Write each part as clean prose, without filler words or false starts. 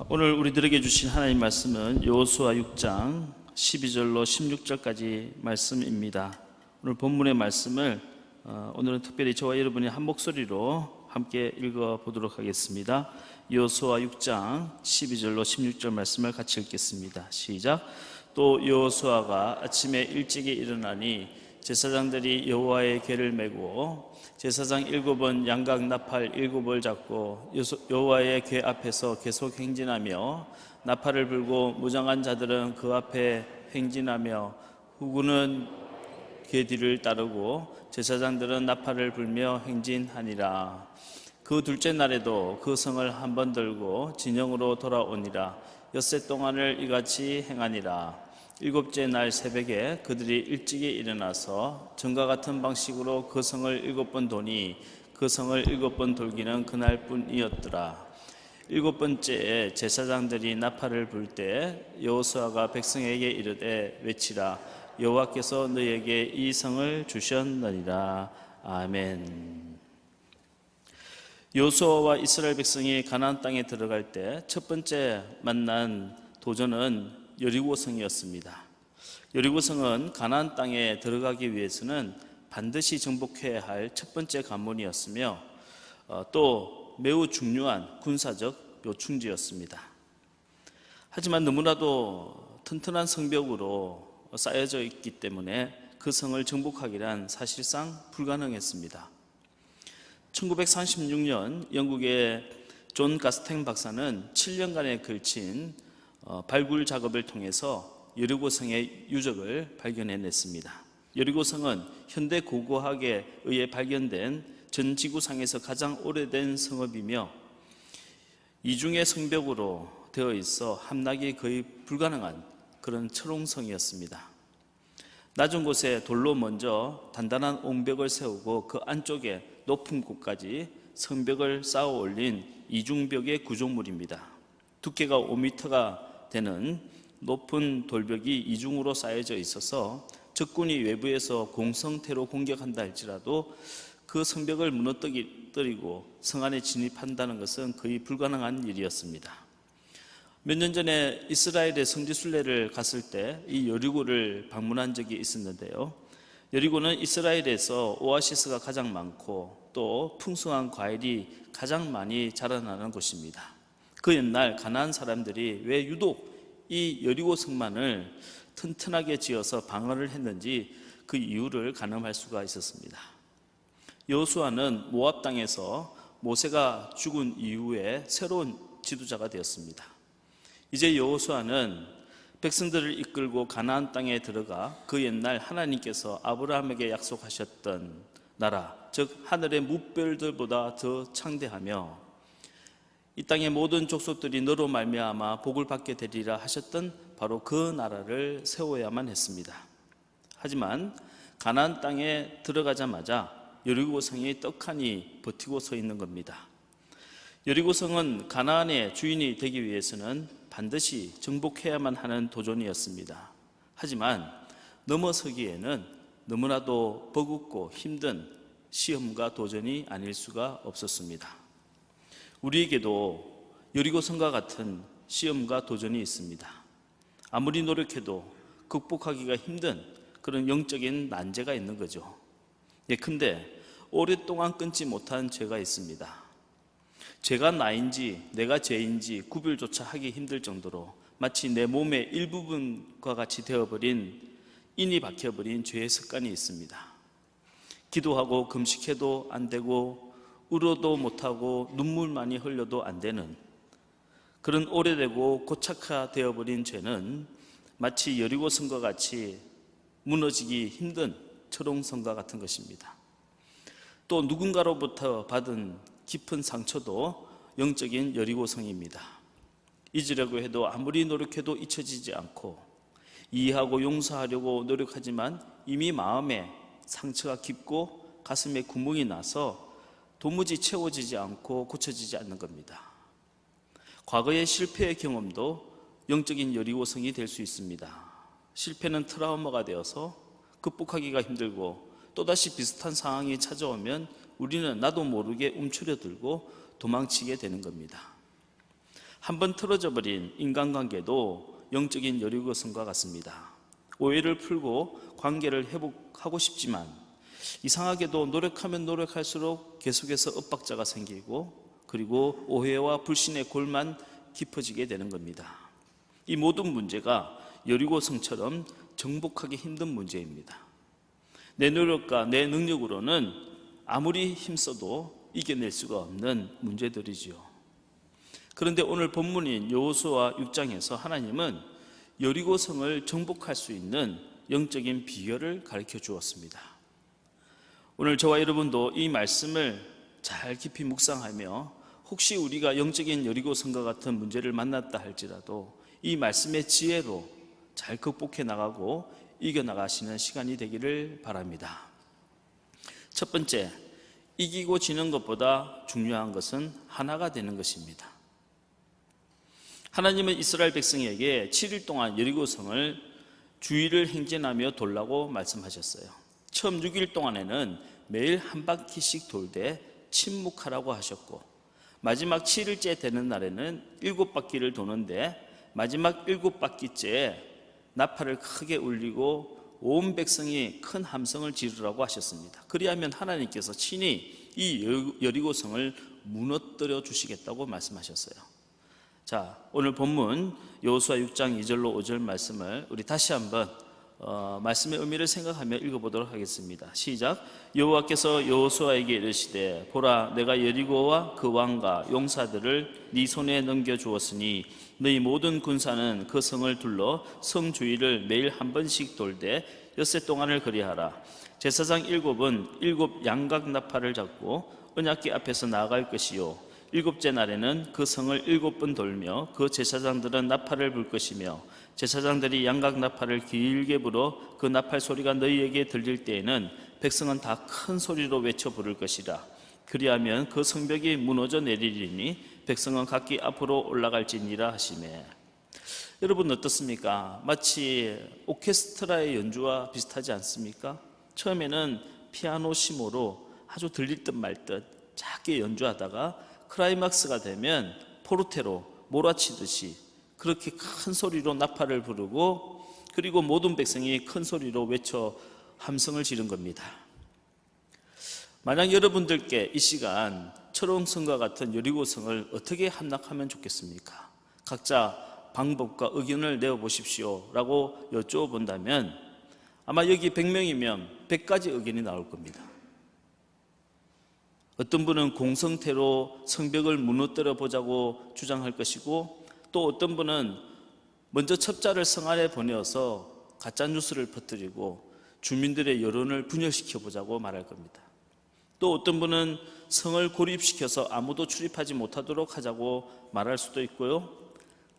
오늘 우리들에게 주신 하나님 말씀은 여호수아 6장 12절로 16절까지 말씀입니다. 오늘 본문의 말씀을 오늘은 특별히 저와 여러분이 한 목소리로 함께 읽어보도록 하겠습니다. 여호수아 6장 12절로 16절 말씀을 같이 읽겠습니다. 시작. 또 여호수아가 아침에 일찍이 일어나니 제사장들이 여호와의 궤를 메고 제사장 7은 양각 나팔 7을 잡고 여호와의 궤 앞에서 계속 행진하며 나팔을 불고 무장한 자들은 그 앞에 행진하며 후군은 궤 뒤를 따르고 제사장들은 나팔을 불며 행진하니라. 그 둘째 날에도 그 성을 한 번 들고 진영으로 돌아오니라. 엿새 동안을 이같이 행하니라. 일곱째 날 새벽에 그들이 일찍이 일어나서 전과 같은 방식으로 그 성을 7번 도니 그 성을 7번 돌기는 그날뿐이었더라. 7번째에 제사장들이 나팔을 불 때 여호수아가 백성에게 이르되 외치라. 여호와께서 너희에게 이 성을 주셨느니라. 아멘. 여호수아와 이스라엘 백성이 가나안 땅에 들어갈 때 첫 번째 만난 도전은 여리고성이었습니다. 여리고성은 가나안 땅에 들어가기 위해서는 반드시 정복해야 할 첫 번째 관문이었으며 또 매우 중요한 군사적 요충지였습니다. 하지만 너무나도 튼튼한 성벽으로 쌓여져 있기 때문에 그 성을 정복하기란 사실상 불가능했습니다. 1936년 영국의 존 가스탱 박사는 7년간에 걸친 발굴 작업을 통해서 여리고성의 유적을 발견해냈습니다. 여리고성은 현대 고고학에 의해 발견된 전 지구상에서 가장 오래된 성읍이며 이중의 성벽으로 되어 있어 함락이 거의 불가능한 그런 철옹성이었습니다. 낮은 곳에 돌로 먼저 단단한 옹벽을 세우고 그 안쪽에 높은 곳까지 성벽을 쌓아 올린 이중벽의 구조물입니다. 두께가 5m가 되는 높은 돌벽이 이중으로 쌓여져 있어서 적군이 외부에서 공성태로 공격한다 할지라도 그 성벽을 무너뜨리고 성 안에 진입한다는 것은 거의 불가능한 일이었습니다. 몇 년 전에 이스라엘의 성지순례를 갔을 때 이 여리고를 방문한 적이 있었는데요. 여리고는 이스라엘에서 오아시스가 가장 많고 또 풍성한 과일이 가장 많이 자라나는 곳입니다. 그 옛날 가나안 사람들이 왜 유독 이 여리고 성만을 튼튼하게 지어서 방어를 했는지 그 이유를 가늠할 수가 있었습니다. 여호수아는 모압 땅에서 모세가 죽은 이후에 새로운 지도자가 되었습니다. 이제 여호수아는 백성들을 이끌고 가나안 땅에 들어가 그 옛날 하나님께서 아브라함에게 약속하셨던 나라, 즉 하늘의 무별들보다 더 창대하며 이 땅의 모든 족속들이 너로 말미암아 복을 받게 되리라 하셨던 바로 그 나라를 세워야만 했습니다. 하지만 가나안 땅에 들어가자마자 여리고성이 떡하니 버티고 서 있는 겁니다. 여리고성은 가나안의 주인이 되기 위해서는 반드시 정복해야만 하는 도전이었습니다. 하지만 넘어서기에는 너무나도 버겁고 힘든 시험과 도전이 아닐 수가 없었습니다. 우리에게도 여리고성과 같은 시험과 도전이 있습니다. 아무리 노력해도 극복하기가 힘든 그런 영적인 난제가 있는 거죠. 예컨대 오랫동안 끊지 못한 죄가 있습니다. 죄가 나인지 내가 죄인지 구별조차 하기 힘들 정도로 마치 내 몸의 일부분과 같이 되어버린 인이 박혀버린 죄의 습관이 있습니다. 기도하고 금식해도 안 되고 울어도 못하고 눈물만이 흘려도 안 되는 그런 오래되고 고착화되어 버린 죄는 마치 여리고성과 같이 무너지기 힘든 철옹성과 같은 것입니다. 또 누군가로부터 받은 깊은 상처도 영적인 여리고성입니다. 잊으려고 해도 아무리 노력해도 잊혀지지 않고 이해하고 용서하려고 노력하지만 이미 마음에 상처가 깊고 가슴에 구멍이 나서 도무지 채워지지 않고 고쳐지지 않는 겁니다. 과거의 실패의 경험도 영적인 여리고성이 될 수 있습니다. 실패는 트라우마가 되어서 극복하기가 힘들고 또다시 비슷한 상황이 찾아오면 우리는 나도 모르게 움츠려들고 도망치게 되는 겁니다. 한번 틀어져 버린 인간관계도 영적인 여리고성과 같습니다. 오해를 풀고 관계를 회복하고 싶지만 이상하게도 노력하면 노력할수록 계속해서 엇박자가 생기고 그리고 오해와 불신의 골만 깊어지게 되는 겁니다. 이 모든 문제가 여리고성처럼 정복하기 힘든 문제입니다. 내 노력과 내 능력으로는 아무리 힘써도 이겨낼 수가 없는 문제들이지요. 그런데 오늘 본문인 여호수아 6장에서 하나님은 여리고성을 정복할 수 있는 영적인 비결을 가르쳐 주었습니다. 오늘 저와 여러분도 이 말씀을 잘 깊이 묵상하며 혹시 우리가 영적인 여리고성과 같은 문제를 만났다 할지라도 이 말씀의 지혜로 잘 극복해 나가고 이겨나가시는 시간이 되기를 바랍니다. 첫 번째, 이기고 지는 것보다 중요한 것은 하나가 되는 것입니다. 하나님은 이스라엘 백성에게 7일 동안 여리고성을 주위를 행진하며 돌라고 말씀하셨어요. 처음 6일 동안에는 매일 한 바퀴씩 돌되 침묵하라고 하셨고 마지막 7일째 되는 날에는 7바퀴를 도는데 마지막 7바퀴째에 나팔을 크게 울리고 온 백성이 큰 함성을 지르라고 하셨습니다. 그리하면 하나님께서 친히 이 여리고성을 무너뜨려 주시겠다고 말씀하셨어요. 자, 오늘 본문 여호수아 6장 2절로 5절 말씀을 우리 다시 한번 말씀의 의미를 생각하며 읽어보도록 하겠습니다. 시작. 여호와께서 여호수아에게 이르시되 보라 내가 여리고와 그 왕과 용사들을 네 손에 넘겨주었으니 너희 모든 군사는 그 성을 둘러 성 주위를 매일 한 번씩 돌되 엿새 동안을 그리하라. 제사장 7은 7 양각 나팔을 잡고 언약궤 앞에서 나아갈 것이요 7째 날에는 그 성을 7번 돌며 그 제사장들은 나팔을 불 것이며 제사장들이 양각 나팔을 길게 불어 그 나팔 소리가 너희에게 들릴 때에는 백성은 다 큰 소리로 외쳐 부를 것이라. 그리하면 그 성벽이 무너져 내리리니 백성은 각기 앞으로 올라갈지니라 하시매. 여러분 어떻습니까? 마치 오케스트라의 연주와 비슷하지 않습니까? 처음에는 피아노 심호로 아주 들릴 듯 말 듯 작게 연주하다가 클라이막스가 되면 포르테로 몰아치듯이 그렇게 큰 소리로 나팔을 부르고 그리고 모든 백성이 큰 소리로 외쳐 함성을 지른 겁니다. 만약 여러분들께 이 시간 철옹성과 같은 여리고성을 어떻게 함락하면 좋겠습니까? 각자 방법과 의견을 내어보십시오 라고 여쭤본다면 아마 여기 100명이면 100가지 의견이 나올 겁니다. 어떤 분은 공성태로 성벽을 무너뜨려 보자고 주장할 것이고 또 어떤 분은 먼저 첩자를 성 안에 보내어서 가짜뉴스를 퍼뜨리고 주민들의 여론을 분열시켜 보자고 말할 겁니다. 또 어떤 분은 성을 고립시켜서 아무도 출입하지 못하도록 하자고 말할 수도 있고요.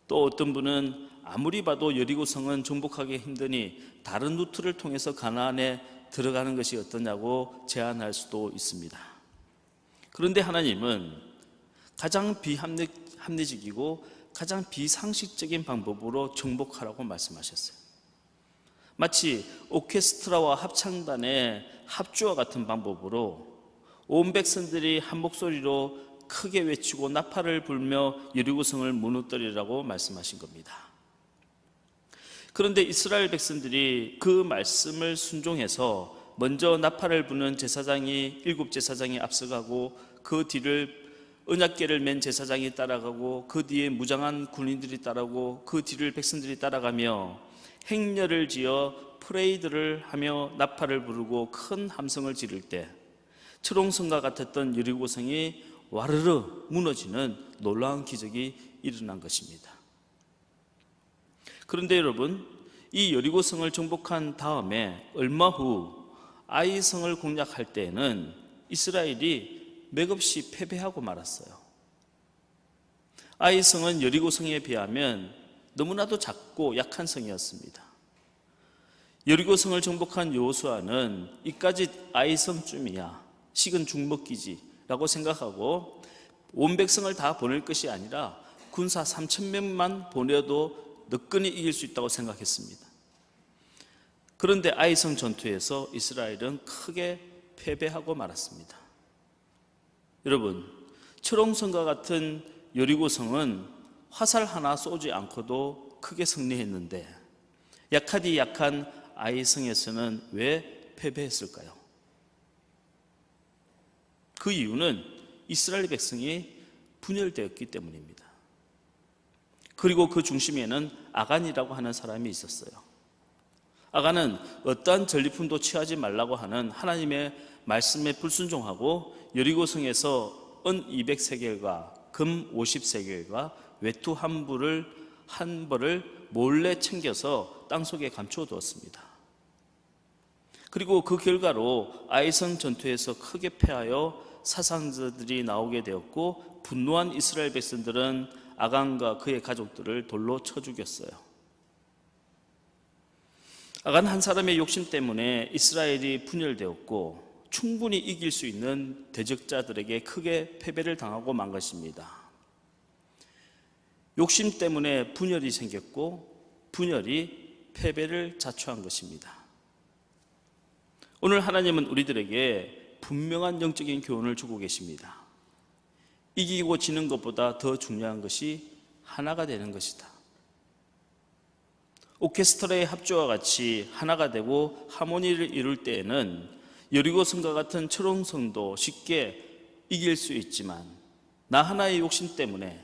또 어떤 분은 아무리 봐도 여리고성은 정복하기 힘드니 다른 루트를 통해서 가나안에 들어가는 것이 어떠냐고 제안할 수도 있습니다. 그런데 하나님은 가장 비합리적이고 가장 비상식적인 방법으로 정복하라고 말씀하셨어요. 마치 오케스트라와 합창단의 합주와 같은 방법으로 온 백성들이 한 목소리로 크게 외치고 나팔을 불며 여리고성을 무너뜨리라고 말씀하신 겁니다. 그런데 이스라엘 백성들이 그 말씀을 순종해서 먼저 나팔을 부는 제사장이 7제사장이 앞서가고 그 뒤를 언약궤를 맨 제사장이 따라가고 그 뒤에 무장한 군인들이 따라가고 그 뒤를 백성들이 따라가며 행렬을 지어 프레이드를 하며 나팔을 부르고 큰 함성을 지를 때 철옹성과 같았던 여리고성이 와르르 무너지는 놀라운 기적이 일어난 것입니다. 그런데 여러분, 이 여리고성을 정복한 다음에 얼마 후 아이성을 공략할 때에는 이스라엘이 맥없이 패배하고 말았어요. 아이성은 여리고성에 비하면 너무나도 작고 약한 성이었습니다. 여리고성을 정복한 여호수아는 이까지 아이성쯤이야 식은 죽먹기지라고 생각하고 온 백성을 다 보낼 것이 아니라 군사 3,000명만 보내도 너끈히 이길 수 있다고 생각했습니다. 그런데 아이성 전투에서 이스라엘은 크게 패배하고 말았습니다. 여러분, 철옹성과 같은 여리고성은 화살 하나 쏘지 않고도 크게 승리했는데 약하디 약한 아이성에서는 왜 패배했을까요? 그 이유는 이스라엘 백성이 분열되었기 때문입니다. 그리고 그 중심에는 아간이라고 하는 사람이 있었어요. 아간은 어떠한 전리품도 취하지 말라고 하는 하나님의 말씀에 불순종하고 여리고성에서 은 200세겔과 금 50세겔과 외투 한 벌을 몰래 챙겨서 땅속에 감추어 두었습니다. 그리고 그 결과로 아이성 전투에서 크게 패하여 사상자들이 나오게 되었고, 분노한 이스라엘 백성들은 아간과 그의 가족들을 돌로 쳐 죽였어요. 아간 한 사람의 욕심 때문에 이스라엘이 분열되었고 충분히 이길 수 있는 대적자들에게 크게 패배를 당하고 만 것입니다. 욕심 때문에 분열이 생겼고 분열이 패배를 자초한 것입니다. 오늘 하나님은 우리들에게 분명한 영적인 교훈을 주고 계십니다. 이기고 지는 것보다 더 중요한 것이 하나가 되는 것이다. 오케스트라의 합주와 같이 하나가 되고 하모니를 이룰 때에는 여리고성과 같은 철옹성도 쉽게 이길 수 있지만, 나 하나의 욕심 때문에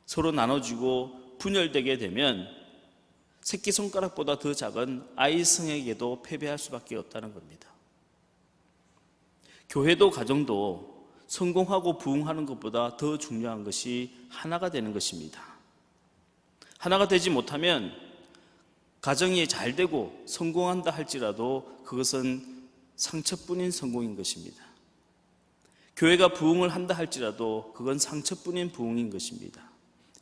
서로 나눠지고 분열되게 되면 새끼손가락보다 더 작은 아이성에게도 패배할 수밖에 없다는 겁니다. 교회도 가정도 성공하고 부흥하는 것보다 더 중요한 것이 하나가 되는 것입니다. 하나가 되지 못하면 가정이 잘 되고 성공한다 할지라도 그것은 상처뿐인 성공인 것입니다. 교회가 부흥을 한다 할지라도 그건 상처뿐인 부흥인 것입니다.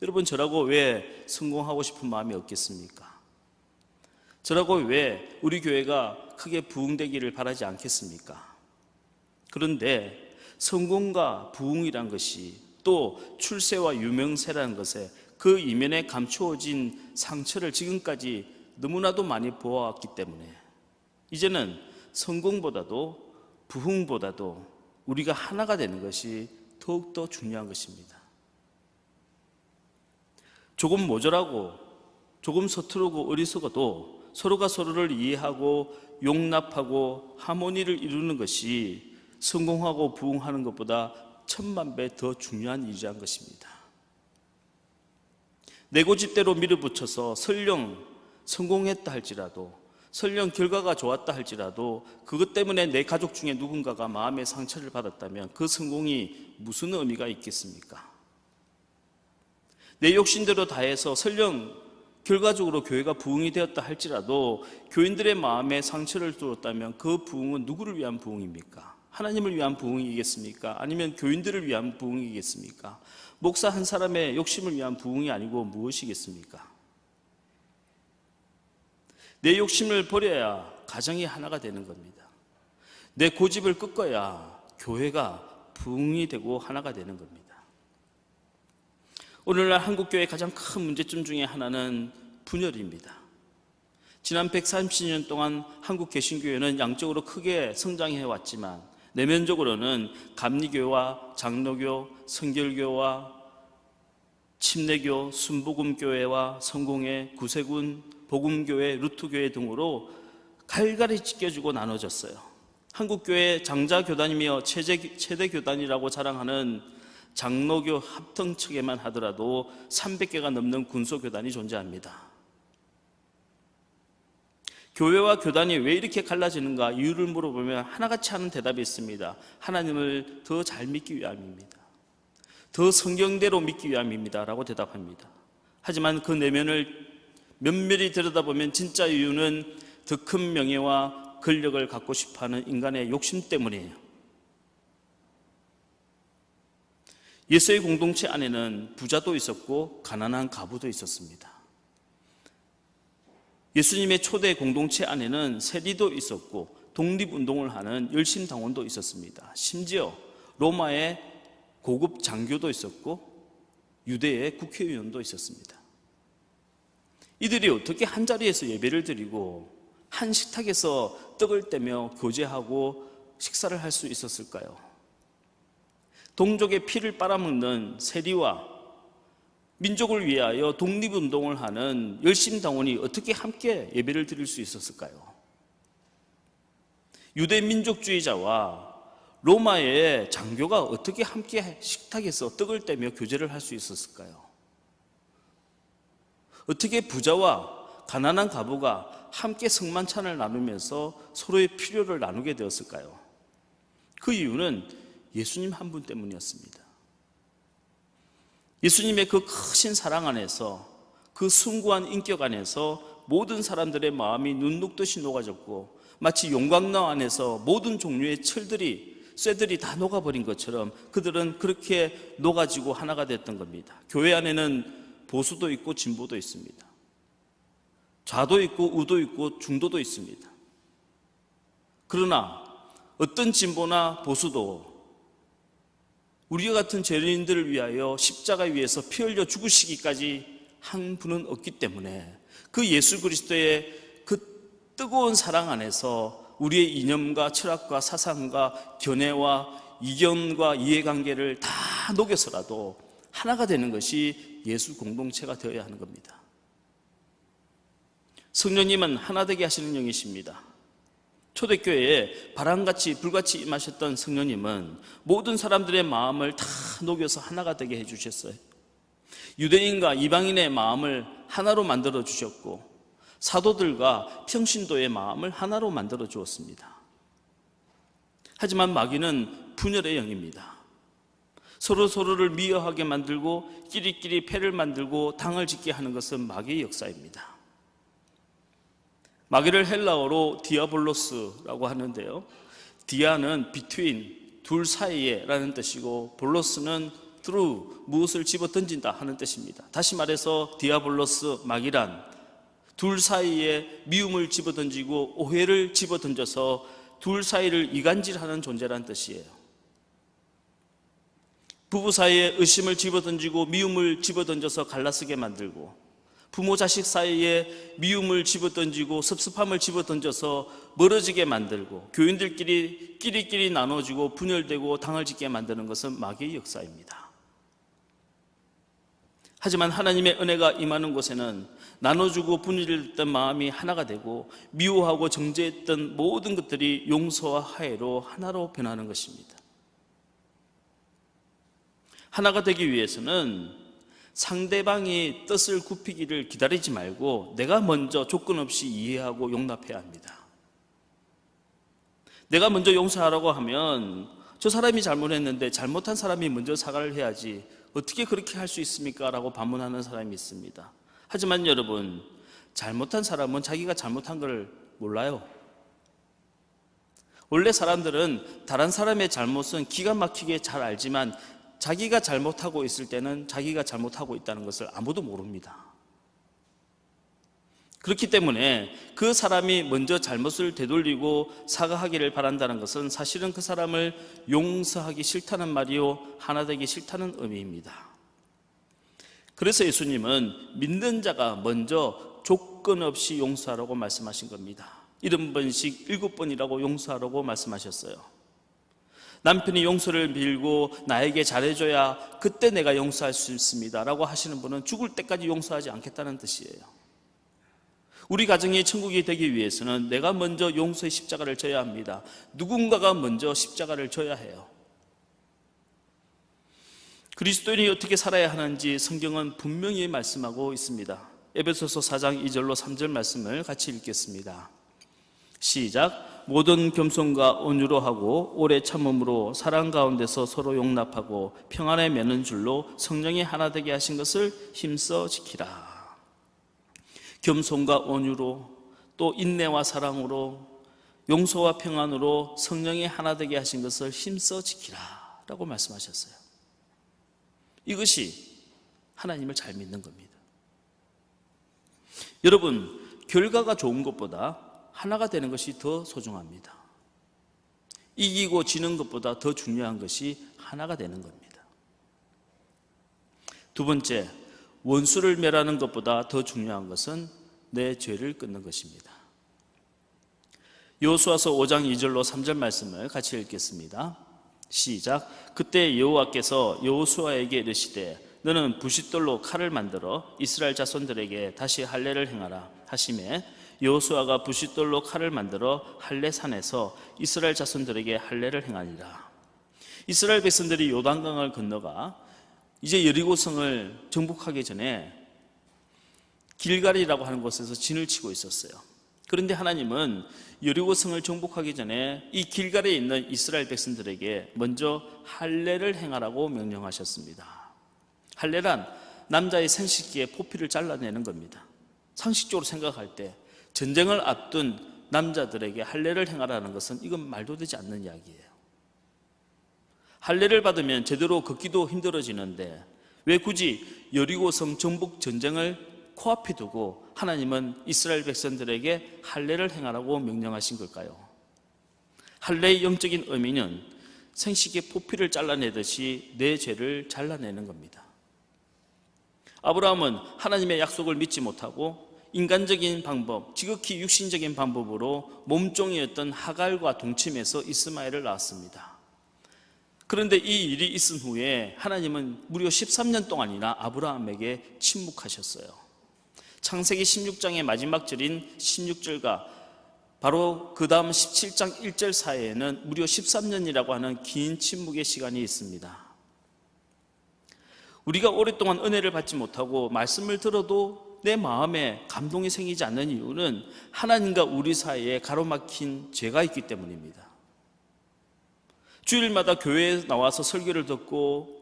여러분, 저라고 왜 성공하고 싶은 마음이 없겠습니까? 저라고 왜 우리 교회가 크게 부흥되기를 바라지 않겠습니까? 그런데 성공과 부흥이란 것이, 또 출세와 유명세라는 것에 그 이면에 감추어진 상처를 지금까지 너무나도 많이 보아왔기 때문에 이제는 성공보다도 부흥보다도 우리가 하나가 되는 것이 더욱더 중요한 것입니다. 조금 모자라고 조금 서투르고 어리석어도 서로가 서로를 이해하고 용납하고 하모니를 이루는 것이 성공하고 부흥하는 것보다 1000만 배 더 중요한 일이란 것입니다. 내 고집대로 밀어붙여서 설령 성공했다 할지라도, 설령 결과가 좋았다 할지라도 그것 때문에 내 가족 중에 누군가가 마음의 상처를 받았다면 그 성공이 무슨 의미가 있겠습니까? 내 욕심대로 다해서 설령 결과적으로 교회가 부흥이 되었다 할지라도 교인들의 마음에 상처를 주었다면 그 부흥은 누구를 위한 부흥입니까? 하나님을 위한 부흥이겠습니까? 아니면 교인들을 위한 부흥이겠습니까? 목사 한 사람의 욕심을 위한 부흥이 아니고 무엇이겠습니까? 내 욕심을 버려야 가정이 하나가 되는 겁니다. 내 고집을 꺾어야 교회가 부흥이 되고 하나가 되는 겁니다. 오늘날 한국교회의 가장 큰 문제점 중에 하나는 분열입니다. 지난 130년 동안 한국 개신교회는 양적으로 크게 성장해 왔지만 내면적으로는 감리교와 장로교, 성결교와 침례교, 순복음교회와 성공회, 구세군, 복음교회, 루트교회 등으로 갈갈이 찢겨지고 나눠졌어요. 한국교회 장자교단이며 최대 교단이라고 자랑하는 장로교 합성측에만 하더라도 300개가 넘는 군소교단이 존재합니다. 교회와 교단이 왜 이렇게 갈라지는가 이유를 물어보면 하나같이 하는 대답이 있습니다. 하나님을 더 잘 믿기 위함입니다. 더 성경대로 믿기 위함입니다 라고 대답합니다. 하지만 그 내면을 면밀히 들여다보면 진짜 이유는 더 큰 명예와 권력을 갖고 싶어하는 인간의 욕심 때문이에요. 예수의 공동체 안에는 부자도 있었고 가난한 과부도 있었습니다. 예수님의 초대 공동체 안에는 세리도 있었고 독립운동을 하는 열심당원도 있었습니다. 심지어 로마의 고급 장교도 있었고 유대의 국회의원도 있었습니다. 이들이 어떻게 한 자리에서 예배를 드리고 한 식탁에서 떡을 떼며 교제하고 식사를 할 수 있었을까요? 동족의 피를 빨아먹는 세리와 민족을 위하여 독립운동을 하는 열심당원이 어떻게 함께 예배를 드릴 수 있었을까요? 유대 민족주의자와 로마의 장교가 어떻게 함께 식탁에서 떡을 떼며 교제를 할 수 있었을까요? 어떻게 부자와 가난한 과부가 함께 성만찬을 나누면서 서로의 필요를 나누게 되었을까요? 그 이유는 예수님 한 분 때문이었습니다. 예수님의 그 크신 사랑 안에서, 그 숭고한 인격 안에서 모든 사람들의 마음이 눈 녹듯이 녹아졌고, 마치 용광로 안에서 모든 종류의 쇠들이 다 녹아버린 것처럼 그들은 그렇게 녹아지고 하나가 됐던 겁니다. 교회 안에는 보수도 있고 진보도 있습니다. 좌도 있고 우도 있고 중도도 있습니다. 그러나 어떤 진보나 보수도 우리와 같은 죄인들을 위하여 십자가 위에서 피 흘려 죽으시기까지 한 분은 없기 때문에 그 예수 그리스도의 그 뜨거운 사랑 안에서 우리의 이념과 철학과 사상과 견해와 이견과 이해관계를 다 녹여서라도 하나가 되는 것이 예수 공동체가 되어야 하는 겁니다. 성령님은 하나 되게 하시는 영이십니다. 초대교회에 바람같이 불같이 임하셨던 성령님은 모든 사람들의 마음을 다 녹여서 하나가 되게 해주셨어요. 유대인과 이방인의 마음을 하나로 만들어 주셨고, 사도들과 평신도의 마음을 하나로 만들어 주었습니다. 하지만 마귀는 분열의 영입니다. 서로를 미워하게 만들고 끼리끼리 패를 만들고 당을 짓게 하는 것은 마귀의 역사입니다. 마귀를 헬라어로 디아볼로스라고 하는데요, 디아는 between, 둘 사이에 라는 뜻이고, 볼로스는 through, 무엇을 집어던진다 하는 뜻입니다. 다시 말해서 디아볼로스, 마귀란 둘 사이에 미움을 집어던지고 오해를 집어던져서 둘 사이를 이간질하는 존재라는 뜻이에요. 부부 사이에 의심을 집어던지고 미움을 집어던져서 갈라서게 만들고, 부모 자식 사이에 미움을 집어던지고 섭섭함을 집어던져서 멀어지게 만들고, 교인들끼리 끼리끼리 나눠지고 분열되고 당을 짓게 만드는 것은 마귀의 역사입니다. 하지만 하나님의 은혜가 임하는 곳에는 나눠주고 분열했던 마음이 하나가 되고, 미워하고 정죄했던 모든 것들이 용서와 화해로 하나로 변하는 것입니다. 하나가 되기 위해서는 상대방이 뜻을 굽히기를 기다리지 말고 내가 먼저 조건 없이 이해하고 용납해야 합니다. 내가 먼저 용서하라고 하면 저 사람이 잘못했는데 잘못한 사람이 먼저 사과를 해야지 어떻게 그렇게 할 수 있습니까? 라고 반문하는 사람이 있습니다. 하지만 여러분, 잘못한 사람은 자기가 잘못한 걸 몰라요. 원래 사람들은 다른 사람의 잘못은 기가 막히게 잘 알지만 자기가 잘못하고 있을 때는 자기가 잘못하고 있다는 것을 아무도 모릅니다. 그렇기 때문에 그 사람이 먼저 잘못을 되돌리고 사과하기를 바란다는 것은 사실은 그 사람을 용서하기 싫다는 말이요, 하나 되기 싫다는 의미입니다. 그래서 예수님은 믿는 자가 먼저 조건 없이 용서하라고 말씀하신 겁니다. 70번씩 7번이라고 용서하라고 말씀하셨어요. 남편이 용서를 빌고 나에게 잘해줘야 그때 내가 용서할 수 있습니다 라고 하시는 분은 죽을 때까지 용서하지 않겠다는 뜻이에요. 우리 가정이 천국이 되기 위해서는 내가 먼저 용서의 십자가를 져야 합니다. 누군가가 먼저 십자가를 져야 해요. 그리스도인이 어떻게 살아야 하는지 성경은 분명히 말씀하고 있습니다. 에베소서 4장 2절로 3절 말씀을 같이 읽겠습니다. 시작. 모든 겸손과 온유로 하고 오래 참음으로 사랑 가운데서 서로 용납하고 평안에 매는 줄로 성령이 하나 되게 하신 것을 힘써 지키라. 겸손과 온유로, 또 인내와 사랑으로, 용서와 평안으로 성령이 하나 되게 하신 것을 힘써 지키라 라고 말씀하셨어요. 이것이 하나님을 잘 믿는 겁니다. 여러분, 결과가 좋은 것보다 하나가 되는 것이 더 소중합니다. 이기고 지는 것보다 더 중요한 것이 하나가 되는 겁니다. 두 번째, 원수를 멸하는 것보다 더 중요한 것은 내 죄를 끊는 것입니다. 여호수아서 5장 2절로 3절 말씀을 같이 읽겠습니다. 시작. 그때 여호와께서 여호수아에게 이르시되 너는 부싯돌로 칼을 만들어 이스라엘 자손들에게 다시 할례를 행하라 하시매 여호수아가 부싯돌로 칼을 만들어 할례산에서 이스라엘 자손들에게 할례를 행하니라. 이스라엘 백성들이 요단강을 건너가 이제 여리고성을 정복하기 전에 길갈이라고 하는 곳에서 진을 치고 있었어요. 그런데 하나님은 여리고성을 정복하기 전에 이 길갈에 있는 이스라엘 백성들에게 먼저 할례를 행하라고 명령하셨습니다. 할례란 남자의 생식기에 포피를 잘라내는 겁니다. 상식적으로 생각할 때 전쟁을 앞둔 남자들에게 할례를 행하라는 것은 이건 말도 되지 않는 이야기예요. 할례를 받으면 제대로 걷기도 힘들어지는데 왜 굳이 여리고성 정복 전쟁을 코앞에 두고 하나님은 이스라엘 백성들에게 할례를 행하라고 명령하신 걸까요? 할례의 영적인 의미는 생식의 포피를 잘라내듯이 내 죄를 잘라내는 겁니다. 아브라함은 하나님의 약속을 믿지 못하고 인간적인 방법, 지극히 육신적인 방법으로 몸종이었던 하갈과 동침해서 이스마엘을 낳았습니다. 그런데 이 일이 있은 후에 하나님은 무려 13년 동안이나 아브라함에게 침묵하셨어요. 창세기 16장의 마지막 절인 16절과 바로 그 다음 17장 1절 사이에는 무려 13년이라고 하는 긴 침묵의 시간이 있습니다. 우리가 오랫동안 은혜를 받지 못하고 말씀을 들어도 내 마음에 감동이 생기지 않는 이유는 하나님과 우리 사이에 가로막힌 죄가 있기 때문입니다. 주일마다 교회에 나와서 설교를 듣고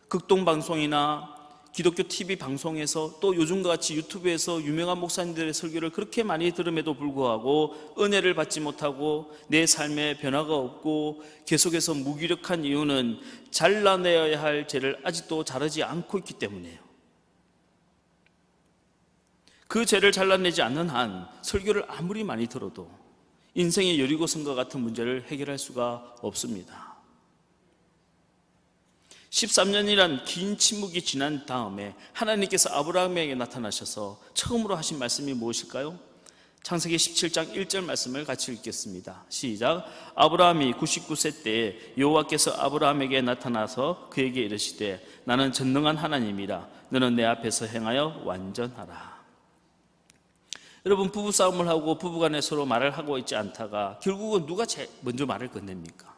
극동방송이나 기독교 TV 방송에서 또 요즘과 같이 유튜브에서 유명한 목사님들의 설교를 그렇게 많이 들음에도 불구하고 은혜를 받지 못하고 내 삶에 변화가 없고 계속해서 무기력한 이유는 잘라내어야 할 죄를 아직도 자르지 않고 있기 때문이에요. 그 죄를 잘라내지 않는 한 설교를 아무리 많이 들어도 인생의 여리고성과 같은 문제를 해결할 수가 없습니다. 13년이란 긴 침묵이 지난 다음에 하나님께서 아브라함에게 나타나셔서 처음으로 하신 말씀이 무엇일까요? 창세기 17장 1절 말씀을 같이 읽겠습니다. 시작. 아브라함이 99세 때에 여호와께서 아브라함에게 나타나서 그에게 이르시되 나는 전능한 하나님이라 너는 내 앞에서 행하여 완전하라. 여러분, 부부싸움을 하고 부부간에 서로 말을 하고 있지 않다가 결국은 누가 먼저 말을 건넵니까?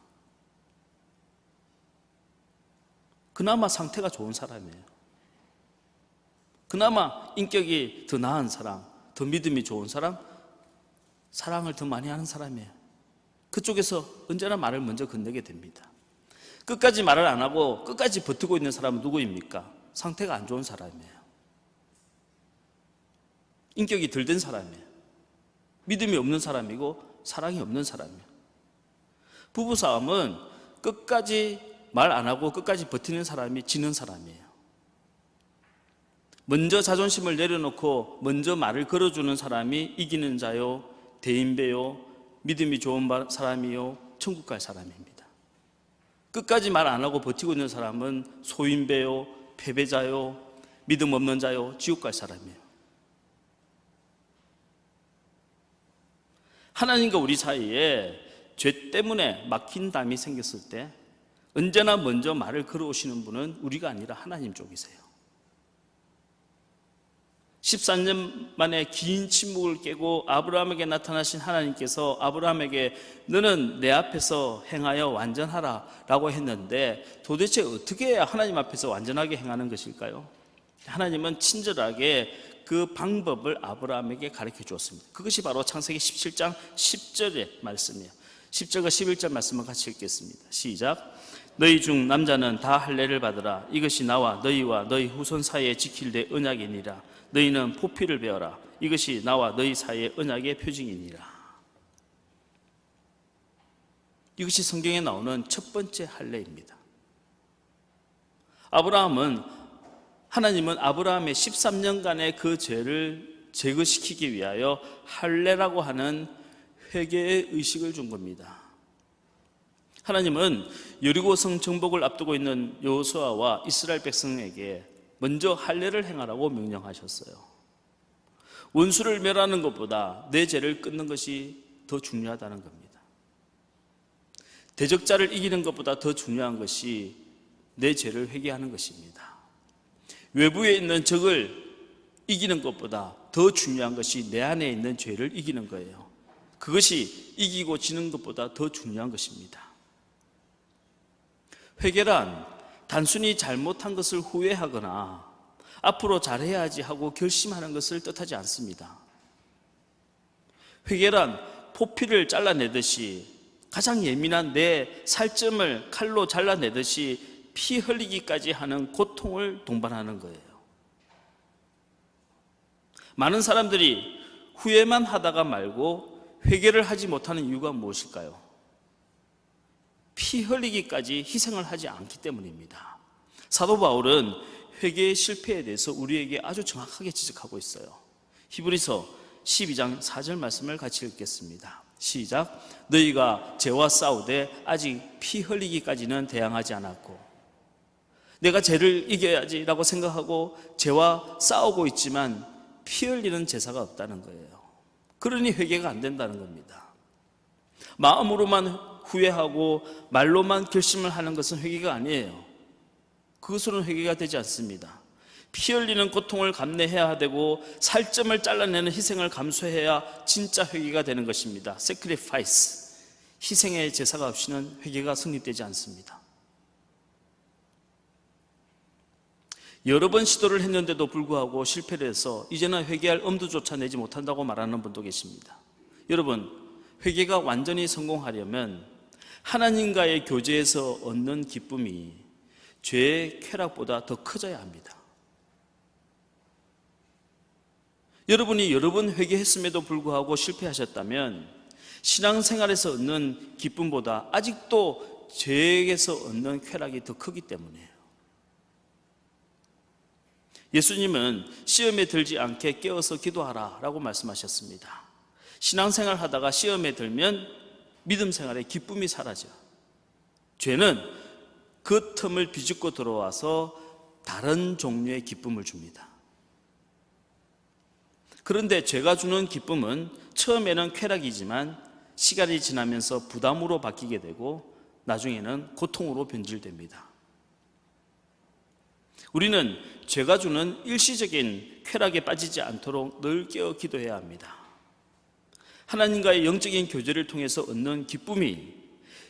그나마 상태가 좋은 사람이에요. 그나마 인격이 더 나은 사람, 더 믿음이 좋은 사람, 사랑을 더 많이 하는 사람이에요. 그쪽에서 언제나 말을 먼저 건네게 됩니다. 끝까지 말을 안 하고 끝까지 버티고 있는 사람은 누구입니까? 상태가 안 좋은 사람이에요. 인격이 덜 된 사람이에요. 믿음이 없는 사람이고 사랑이 없는 사람이에요. 부부싸움은 끝까지 말 안 하고 끝까지 버티는 사람이 지는 사람이에요. 먼저 자존심을 내려놓고 먼저 말을 걸어주는 사람이 이기는 자요, 대인배요, 믿음이 좋은 사람이요, 천국 갈 사람입니다. 끝까지 말 안 하고 버티고 있는 사람은 소인배요, 패배자요, 믿음 없는 자요, 지옥 갈 사람이에요. 하나님과 우리 사이에 죄 때문에 막힌 담이 생겼을 때 언제나 먼저 말을 걸어오시는 분은 우리가 아니라 하나님 쪽이세요. 13년 만에 긴 침묵을 깨고 아브라함에게 나타나신 하나님께서 아브라함에게 너는 내 앞에서 행하여 완전하라 라고 했는데 도대체 어떻게 해야 하나님 앞에서 완전하게 행하는 것일까요? 하나님은 친절하게 그 방법을 아브라함에게 가르쳐 주었습니다. 그것이 바로 창세기 17장 10절의 말씀이에요. 10절과 11절 말씀을 같이 읽겠습니다. 시작. 너희 중 남자는 다 할례를 받으라. 이것이 나와 너희와 너희 후손 사이에 지킬 내 언약이니라. 너희는 포피를 베어라. 이것이 나와 너희 사이의 언약의 표징이니라. 이것이 성경에 나오는 첫 번째 할례입니다. 하나님은 아브라함의 13년간의 그 죄를 제거시키기 위하여 할례라고 하는 회개의 의식을 준 겁니다. 하나님은 여리고성 정복을 앞두고 있는 여호수아와 이스라엘 백성에게 먼저 할례를 행하라고 명령하셨어요. 원수를 멸하는 것보다 내 죄를 끊는 것이 더 중요하다는 겁니다. 대적자를 이기는 것보다 더 중요한 것이 내 죄를 회개하는 것입니다. 외부에 있는 적을 이기는 것보다 더 중요한 것이 내 안에 있는 죄를 이기는 거예요. 그것이 이기고 지는 것보다 더 중요한 것입니다. 회개란 단순히 잘못한 것을 후회하거나 앞으로 잘해야지 하고 결심하는 것을 뜻하지 않습니다. 회개란 포피를 잘라내듯이 가장 예민한 내 살점을 칼로 잘라내듯이 피 흘리기까지 하는 고통을 동반하는 거예요. 많은 사람들이 후회만 하다가 말고 회개를 하지 못하는 이유가 무엇일까요? 피 흘리기까지 희생을 하지 않기 때문입니다. 사도 바울은 회개의 실패에 대해서 우리에게 아주 정확하게 지적하고 있어요. 히브리서 12장 4절 말씀을 같이 읽겠습니다. 시작. 너희가 죄와 싸우되 아직 피 흘리기까지는 대항하지 않았고, 내가 죄를 이겨야지라고 생각하고 죄와 싸우고 있지만 피 흘리는 제사가 없다는 거예요. 그러니 회개가 안 된다는 겁니다. 마음으로만 후회하고 말로만 결심을 하는 것은 회개가 아니에요. 그것으로는 회개가 되지 않습니다. 피 흘리는 고통을 감내해야 되고 살점을 잘라내는 희생을 감수해야 진짜 회개가 되는 것입니다. sacrifice, 희생의 제사가 없이는 회개가 성립되지 않습니다. 여러 번 시도를 했는데도 불구하고 실패를 해서 이제는 회개할 엄두조차 내지 못한다고 말하는 분도 계십니다. 여러분, 회개가 완전히 성공하려면 하나님과의 교제에서 얻는 기쁨이 죄의 쾌락보다 더 커져야 합니다. 여러분이 여러 번 회개했음에도 불구하고 실패하셨다면 신앙생활에서 얻는 기쁨보다 아직도 죄에게서 얻는 쾌락이 더 크기 때문이에요. 예수님은 시험에 들지 않게 깨어서 기도하라 라고 말씀하셨습니다. 신앙생활 하다가 시험에 들면 믿음 생활의 기쁨이 사라져. 죄는 그 틈을 비집고 들어와서 다른 종류의 기쁨을 줍니다. 그런데 죄가 주는 기쁨은 처음에는 쾌락이지만 시간이 지나면서 부담으로 바뀌게 되고 나중에는 고통으로 변질됩니다. 우리는 죄가 주는 일시적인 쾌락에 빠지지 않도록 늘 깨어 기도해야 합니다. 하나님과의 영적인 교제를 통해서 얻는 기쁨이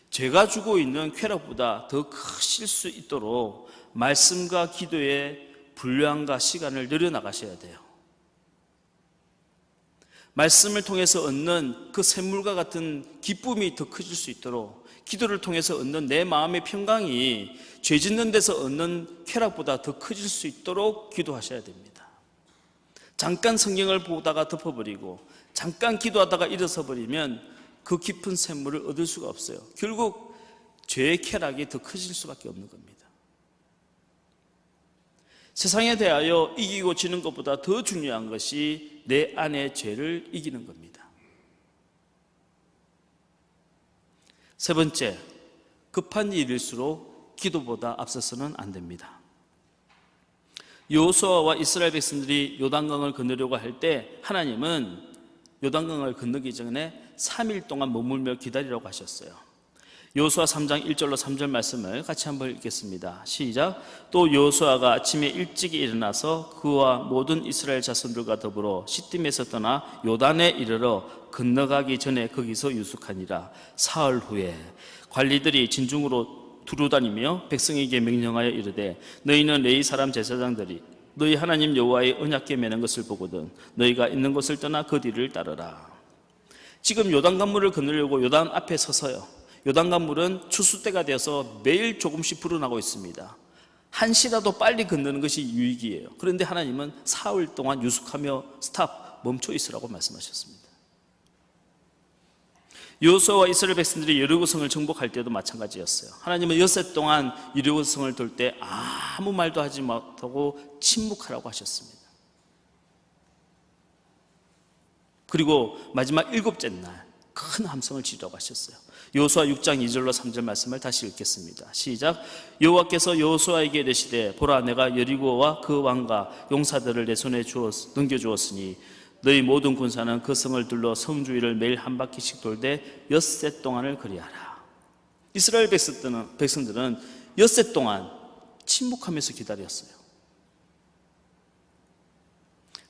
죄가 주고 있는 쾌락보다 더 크실 수 있도록 말씀과 기도의 분량과 시간을 늘려나가셔야 돼요. 말씀을 통해서 얻는 그 샘물과 같은 기쁨이 더 커질 수 있도록 기도를 통해서 얻는 내 마음의 평강이 죄 짓는 데서 얻는 쾌락보다 더 커질 수 있도록 기도하셔야 됩니다. 잠깐 성경을 보다가 덮어버리고 잠깐 기도하다가 일어서 버리면 그 깊은 샘물을 얻을 수가 없어요. 결국 죄의 쾌락이 더 커질 수밖에 없는 겁니다. 세상에 대하여 이기고 지는 것보다 더 중요한 것이 내 안의 죄를 이기는 겁니다. 세 번째, 급한 일일수록 기도보다 앞서서는 안 됩니다. 여호수아와 이스라엘 백성들이 요단강을 건너려고 할 때 하나님은 요단강을 건너기 전에 3일 동안 머물며 기다리라고 하셨어요. 여호수아 3장 1절로 3절 말씀을 같이 한번 읽겠습니다. 시작. 또 여호수아가 아침에 일찍 일어나서 그와 모든 이스라엘 자손들과 더불어 시딤에서 떠나 요단에 이르러 건너가기 전에 거기서 유숙하니라. 사흘 후에 관리들이 진중으로 두루다니며 백성에게 명령하여 이르되 너희는 레위 사람 제사장들이 너희 하나님 여호와의 언약궤 매는 것을 보거든 너희가 있는 곳을 떠나 그 뒤를 따르라. 지금 요단강물을 건너려고 요단 앞에 서서요. 요단강물은 추수 때가 되어서 매일 조금씩 불어나고 있습니다. 한시라도 빨리 건너는 것이 유익이에요. 그런데 하나님은 사흘 동안 유숙하며 스탑, 멈춰 있으라고 말씀하셨습니다. 여호수아와 이스라엘 백성들이 여리고성을 정복할 때도 마찬가지였어요. 하나님은 엿새 동안 여리고성을 돌 때 아무 말도 하지 못하고 침묵하라고 하셨습니다. 그리고 마지막 일곱째 날 큰 함성을 지르라고 하셨어요. 여호수아 6장 2절로 3절 말씀을 다시 읽겠습니다. 시작. 여호와께서 여호수아에게 이르시되 보라 내가 여리고와 그 왕과 용사들을 내 손에 넘겨주었으니 너희 모든 군사는 그 성을 둘러 성 주위를 매일 한 바퀴씩 돌되 엿새 동안을 그리하라. 이스라엘 백성들은 엿새 동안 침묵하면서 기다렸어요.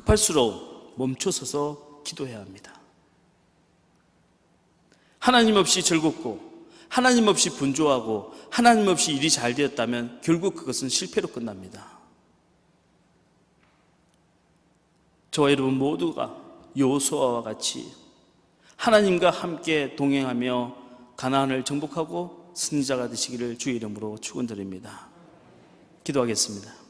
급할수록 멈춰서서 기도해야 합니다. 하나님 없이 즐겁고 하나님 없이 분주하고 하나님 없이 일이 잘 되었다면 결국 그것은 실패로 끝납니다. 저와 여러분 모두가 여호수아와 같이 하나님과 함께 동행하며 가나안을 정복하고 승리자가 되시기를 주의 이름으로 축원드립니다. 기도하겠습니다.